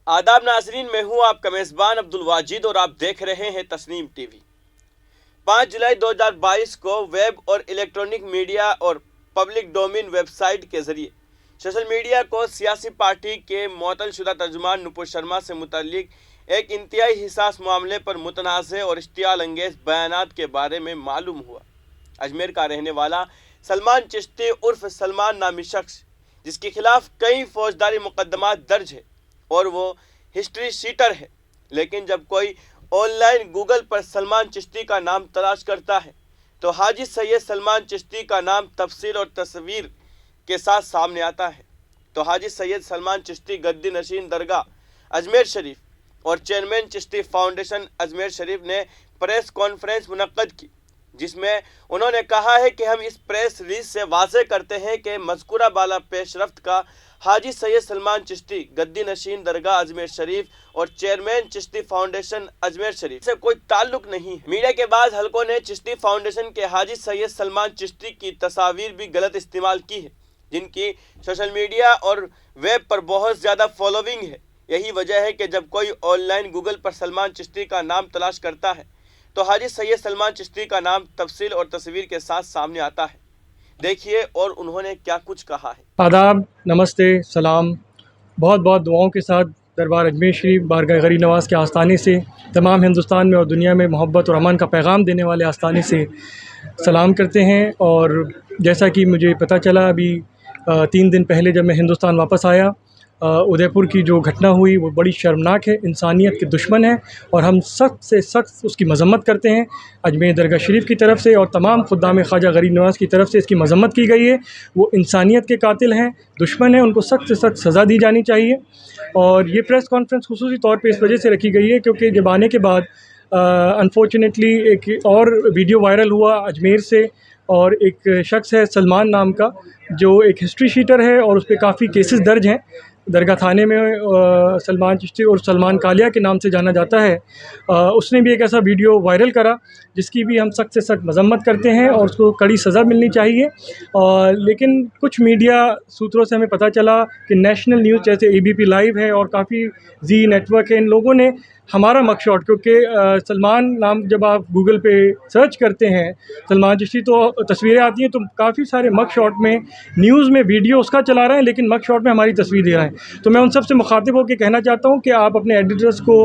आदाब नाज़रीन, मैं हूं आपका मेज़बान अब्दुल वाजिद और आप देख रहे हैं तस्नीम टीवी। 5 जुलाई 2022 को वेब और इलेक्ट्रॉनिक मीडिया और पब्लिक डोमेन वेबसाइट के ज़रिए सोशल मीडिया को सियासी पार्टी के मुअत्तल-शुदा तर्जुमान नुपुर शर्मा से मुतल्लिक एक इंतहाई हिसास मामले पर मुतनाज़ और इश्तियाल अंगेज़ बयानात के बारे में मालूम हुआ। अजमेर का रहने वाला सलमान चिश्ती उर्फ सलमान नामी शख्स, जिसके खिलाफ कई फौजदारी मुकदमात दर्ज है और वो हिस्ट्री शीटर है, लेकिन जब कोई ऑनलाइन गूगल पर सलमान चिश्ती का नाम तलाश करता है तो हाजी सैयद सलमान चिश्ती का नाम तफसील और तस्वीर के साथ सामने आता है। तो हाजी सैयद सलमान चिश्ती गद्दी नशीन दरगाह अजमेर शरीफ और चेयरमैन चिश्ती फाउंडेशन अजमेर शरीफ ने प्रेस कॉन्फ्रेंस मुनक्कद की, जिसमें उन्होंने कहा है कि हम इस प्रेस रिलीज से वाज़े करते हैं कि मज़कूरा बाला पेशरफ्त का हाजी सैयद सलमान चिश्ती गद्दी नशीन दरगाह अजमेर शरीफ और चेयरमैन चिश्ती फाउंडेशन अजमेर शरीफ से कोई ताल्लुक नहीं है। मीडिया के बाद हलकों ने चिश्ती फाउंडेशन के हाजी सैयद सलमान चिश्ती की तस्वीर भी गलत इस्तेमाल की है, जिनकी सोशल मीडिया और वेब पर बहुत ज़्यादा फॉलोइंग है। यही वजह है कि जब कोई ऑनलाइन गूगल पर सलमान चिश्ती का नाम तलाश करता है तो हाजी सैयद सलमान चिश्ती का नाम तफसील और तस्वीर के साथ सामने आता है। देखिए और उन्होंने क्या कुछ कहा है। आदाब, नमस्ते, सलाम। बहुत बहुत दुआओं के साथ दरबार अजमेर शरीफ बारगाह गरीब नवाज़ के आस्थाने से तमाम हिंदुस्तान में और दुनिया में मोहब्बत और अमन का पैगाम देने वाले आस्थाने से सलाम करते हैं। और जैसा कि मुझे पता चला अभी 3 दिन पहले जब मैं हिंदुस्तान वापस आया, उदयपुर की जो घटना हुई वो बड़ी शर्मनाक है, इंसानियत के दुश्मन है और हम सख्त से सख्त उसकी मज़म्मत करते हैं। अजमेर दरगाह शरीफ की तरफ से और तमाम खुद्दाम ख्वाजा गरीब नवाज़ की तरफ से इसकी मज़म्मत की गई है। वो इंसानियत के कातिल हैं, दुश्मन हैं, उनको सख्त से सख्त सज़ा दी जानी चाहिए। और ये प्रेस कॉन्फ्रेंस खुसूसी तौर पर इस वजह से रखी गई है क्योंकि जब आने के बाद अनफॉर्चुनेटली एक और वीडियो वायरल हुआ अजमेर से, और एक शख्स है सलमान नाम का जो एक हिस्ट्री शीटर है और उस पर काफ़ी केसेस दर्ज हैं दरगाह थाने में। सलमान चिश्ती और सलमान कालिया के नाम से जाना जाता है। उसने भी एक ऐसा वीडियो वायरल करा जिसकी भी हम सख्त से सख्त मज़म्मत करते हैं और उसको कड़ी सज़ा मिलनी चाहिए। लेकिन कुछ मीडिया सूत्रों से हमें पता चला कि नेशनल न्यूज़ जैसे ABP लाइव है और काफ़ी जी नेटवर्क है, इन लोगों ने हमारा मगशॉट, क्योंकि सलमान नाम जब आप गूगल पे सर्च करते हैं सलमान चिश्ती तो तस्वीरें आती हैं, तो काफ़ी सारे मगशॉट में न्यूज़ में वीडियो उसका चला रहे हैं लेकिन मगशॉट में हमारी तस्वीर दे रहे हैं। तो मैं उन सब से मुखातिब होकर कहना चाहता हूँ कि आप अपने एडिटर्स को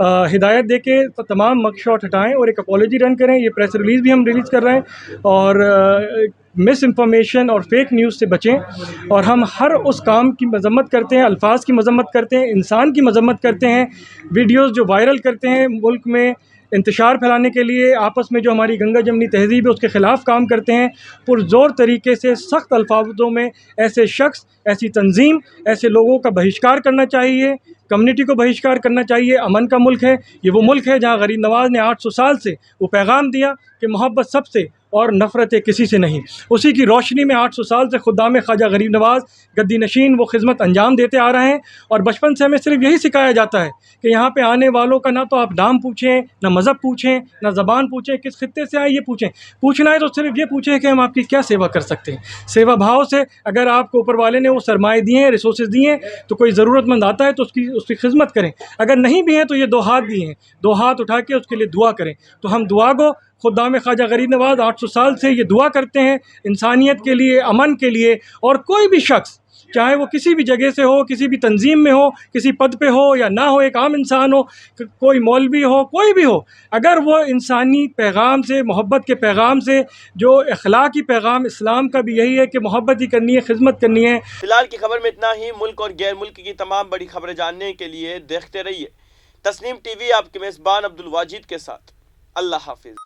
हिदायत दे के तमाम मगशॉट हटाएं और एक अपॉलॉजी रन करें। ये प्रेस रिलीज़ भी हम रिलीज़ कर रहे हैं और मिस इन्फॉर्मेशन और फेक न्यूज़ से बचें। और हम हर उस काम की मज़म्मत करते हैं, अल्फाज की मज़म्मत करते हैं, इंसान की मज़म्मत करते हैं। वीडियोज़ जो वायरल करते हैं मुल्क में इंतशार फैलाने के लिए, आपस में जो हमारी गंगा जमनी तहज़ीब है उसके ख़िलाफ़ काम करते हैं, पुरज़ोर तरीके से सख्त अल्फाजों में ऐसे शख्स, ऐसी तंजीम, ऐसे लोगों का बहिष्कार करना चाहिए, कम्युनिटी को बहिष्कार करना चाहिए। अमन का मुल्क है ये, वो मुल्क है जहाँ गरीब नवाज़ ने 800 साल से वो पैगाम दिया कि मोहब्बत सबसे और नफ़रत किसी से नहीं। उसी की रोशनी में 800 साल से खुद्दाम ख्वाजा गरीब नवाज़ गद्दी नशीन वो खिदमत अंजाम देते आ रहे हैं। और बचपन से हमें सिर्फ यही सिखाया जाता है कि यहाँ पे आने वालों का ना तो आप नाम पूछें, ना मज़हब पूछें, ना ज़बान पूछें, किस खित्ते से आए ये पूछें। पूछना है तो सिर्फ ये पूछें कि हम आपकी क्या सेवा कर सकते हैं। सेवा भाव से अगर आपको ऊपर वाले ने वो सरमाए दिए हैं, रिसोर्सेज दिए हैं, तो कोई ज़रूरतमंद आता है तो उसकी खिदमत करें। अगर नहीं भी हैं तो ये 2 हाथ दिए हैं, 2 हाथ उठा के उसके लिए दुआ करें। तो हम दुआ गो खुद्दाम ख्वाजा गरीब नवाज़ 800 साल से ये दुआ करते हैं इंसानियत के लिए, अमन के लिए। और कोई भी शख्स चाहे वो किसी भी जगह से हो, किसी भी तंजीम में हो, किसी पद पे हो या ना हो, एक आम इंसान हो, कोई मौलवी हो, कोई भी हो, अगर वो इंसानी पैगाम से, मोहब्बत के पैगाम से, जो अखलाकी पैगाम इस्लाम का भी यही है कि मोहब्बत ही करनी है, खिदमत करनी है। फिलहाल की खबर में इतना ही। मुल्क और गैर मुल्क की तमाम बड़ी खबरें जानने के लिए देखते रहिए तस्नीम टीवी, आपके मेज़बान अब्दुल वाजिद के साथ। अल्लाह हाफिज़।